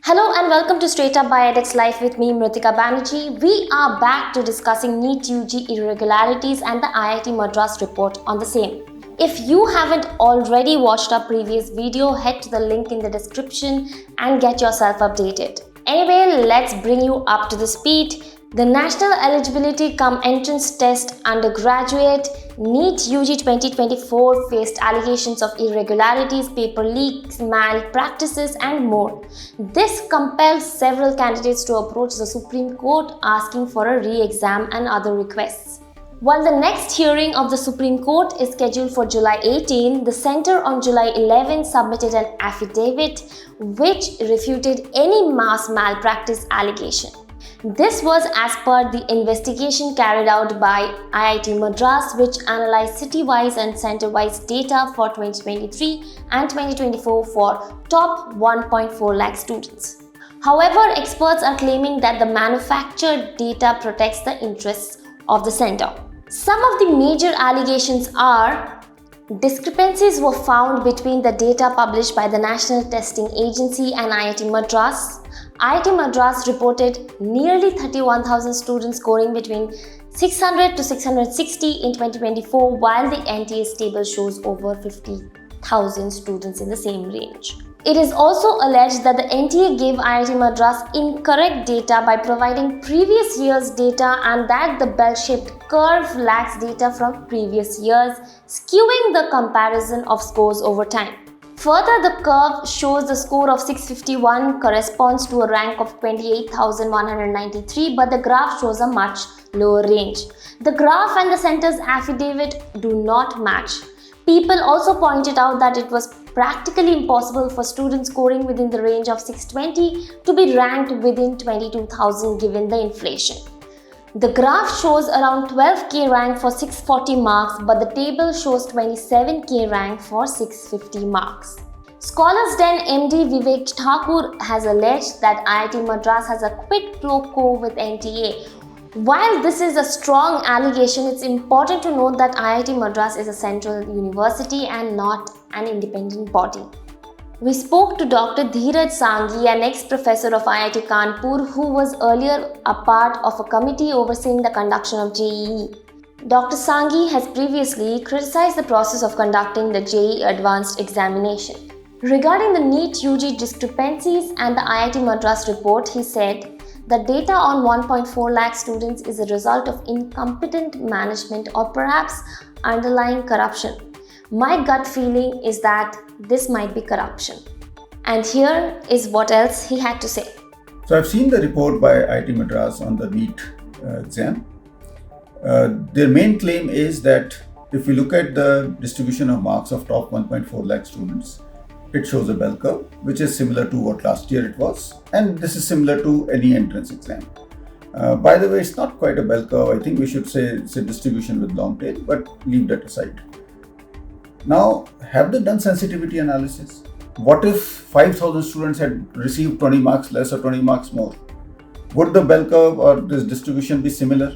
Hello and welcome to Straight Up by edX Life with me, Mrittika Banerjee. We are back to discussing NEET-UG irregularities and the IIT Madras report on the same. If you haven't already watched our previous video, head to the link in the description and get yourself updated. Anyway, let's bring you up to the speed. The National Eligibility Cum Entrance Test Undergraduate NEET-UG 2024 faced allegations of irregularities, paper leaks, malpractices and more. This compelled several candidates to approach the Supreme Court asking for a re-exam and other requests. While the next hearing of the Supreme Court is scheduled for July 18, the Centre on July 11 submitted an affidavit which refuted any mass malpractice allegation. This was as per the investigation carried out by IIT Madras, which analyzed city-wise and center-wise data for 2023 and 2024 for top 1.4 lakh students. However, experts are claiming that the manufactured data protects the interests of the center. Some of the major allegations are: discrepancies were found between the data published by the National Testing Agency and IIT Madras. IIT Madras reported nearly 31,000 students scoring between 600 to 660 in 2024, while the NTA's table shows over 50,000 students in the same range. It is also alleged that the NTA gave IIT Madras incorrect data by providing previous year's data and that the bell-shaped curve lacks data from previous years, skewing the comparison of scores over time. Further, the curve shows the score of 651 corresponds to a rank of 28,193, but the graph shows a much lower range. The graph and the center's affidavit do not match. People also pointed out that it was practically impossible for students scoring within the range of 620 to be ranked within 22,000 given the inflation. The graph shows around 12k rank for 640 marks, but the table shows 27k rank for 650 marks. Scholars Den MD Vivek Thakur has alleged that IIT Madras has a quid pro quo with NTA. While this is a strong allegation, it's important to note that IIT Madras is a central university and not an independent body. We spoke to Dr Dheeraj Sanghi, an ex-professor of IIT Kanpur who was earlier a part of a committee overseeing the conduction of JEE. Dr Sanghi has previously criticized the process of conducting the JEE advanced examination. Regarding the NEET-UG discrepancies and the IIT Madras report, he said, "The data on 1.4 lakh students is a result of incompetent management or perhaps underlying corruption. My gut feeling is that this might be corruption." And here is what else he had to say. So I've seen the report by IIT Madras on the NEET exam. Their main claim is that if we look at the distribution of marks of top 1.4 lakh students, it shows a bell curve, which is similar to what last year it was, and this is similar to any entrance exam. By the way, it's not quite a bell curve. I think we should say it's a distribution with long tail, but leave that aside. Now, have they done sensitivity analysis? What if 5,000 students had received 20 marks less or 20 marks more? Would the bell curve or this distribution be similar?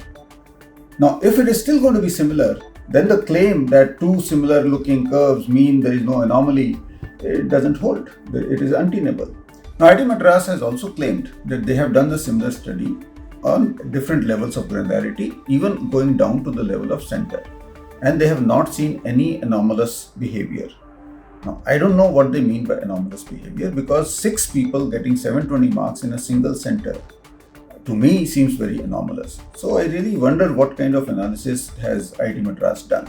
Now, if it is still going to be similar, then the claim that two similar looking curves mean there is no anomaly, it doesn't hold. It is untenable. Now, IIT Madras has also claimed that they have done the similar study on different levels of granularity, even going down to the level of center. And they have not seen any anomalous behavior. Now, I don't know what they mean by anomalous behavior, because 6 people getting 720 marks in a single center, to me, seems very anomalous. So I really wonder what kind of analysis has IIT Madras done.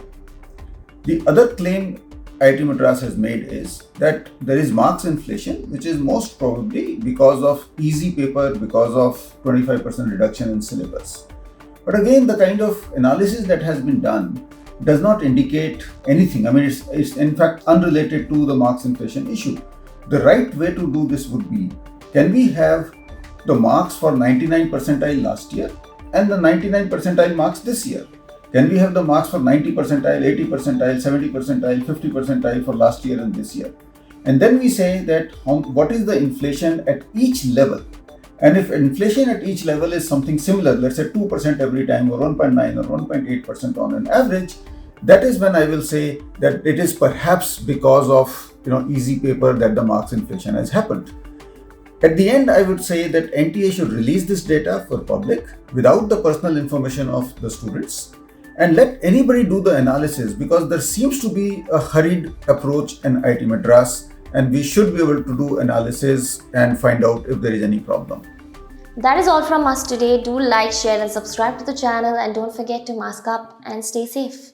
The other claim IIT Madras has made is that there is marks inflation, which is most probably because of easy paper, because of 25% reduction in syllabus. But again, the kind of analysis that has been done does not indicate anything. I mean, it's in fact unrelated to the marks inflation issue. The right way to do this would be, can we have the marks for 99 percentile last year and the 99 percentile marks this year? Can we have the marks for 90 percentile, 80 percentile, 70 percentile, 50 percentile for last year and this year? And then we say that what is the inflation at each level? And if inflation at each level is something similar, let's say 2% every time, or 1.9 or 1.8% on an average, that is when I will say that it is perhaps because of easy paper that the marks inflation has happened. At the end, I would say that NTA should release this data for public without the personal information of the students and let anybody do the analysis, because there seems to be a hurried approach in IIT Madras and we should be able to do analysis and find out if there is any problem. That is all from us today. Do like, share and subscribe to the channel, and don't forget to mask up and stay safe.